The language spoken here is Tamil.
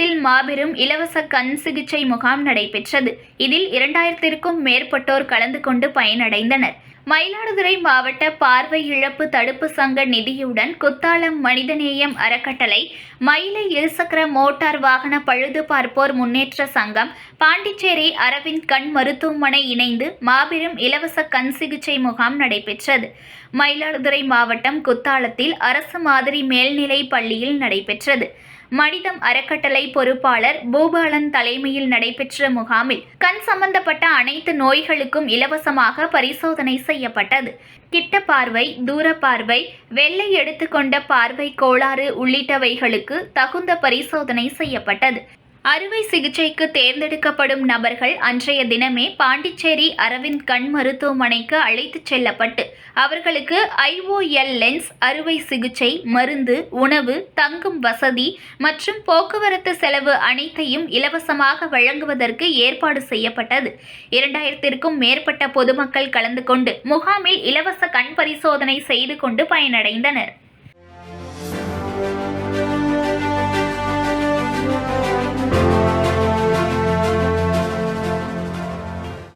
குத்தாலத்தில் மாபெரும் இலவச கண் சிகிச்சை முகாம் நடைபெற்றது. இதில் 2000க்கும் மேற்பட்டோர் கலந்து கொண்டு பயனடைந்தனர். மயிலாடுதுறை மாவட்ட பார்வை இழப்பு தடுப்பு சங்க நிதியுடன் குத்தாலம் மனிதநேயம் அறக்கட்டளை, மயிலை இருசக்கர மோட்டார் வாகன பழுது பார்ப்போர் முன்னேற்ற சங்கம், பாண்டிச்சேரி அரவிந்த் கண் மருத்துவமனை இணைந்து மாபெரும் இலவச கண் சிகிச்சை முகாம் நடைபெற்றது. மயிலாடுதுறை மாவட்டம் குத்தாலத்தில் அரசு மாதிரி மேல்நிலை பள்ளியில் நடைபெற்றது. மனிதம் அறக்கட்டளை பொறுப்பாளர் பூபாலன் தலைமையில் நடைபெற்ற முகாமில் கண் சம்பந்தப்பட்ட அனைத்து நோய்களுக்கும் இலவசமாக பரிசோதனை செய்யப்பட்டது. கிட்ட பார்வை, தூர பார்வை, வெள்ளை எடுத்துக்கொண்ட பார்வை கோளாறு உள்ளிட்டவைகளுக்கு தகுந்த பரிசோதனை செய்யப்பட்டது. அறுவை சிகிச்சைக்கு தேர்ந்தெடுக்கப்படும் நபர்கள் அன்றைய தினமே பாண்டிச்சேரி அரவிந்த் கண் மருத்துவமனைக்கு அழைத்துச் செல்லப்பட்டு அவர்களுக்கு IOL லென்ஸ், அறுவை சிகிச்சை, மருந்து, உணவு, தங்கும் வசதி மற்றும் போக்குவரத்து செலவு அனைத்தையும் இலவசமாக வழங்குவதற்கு ஏற்பாடு செய்யப்பட்டது. 2000க்கும் மேற்பட்ட பொதுமக்கள் கலந்து கொண்டு முகாமில் இலவச கண் பரிசோதனை செய்து கொண்டு பயனடைந்தனர்.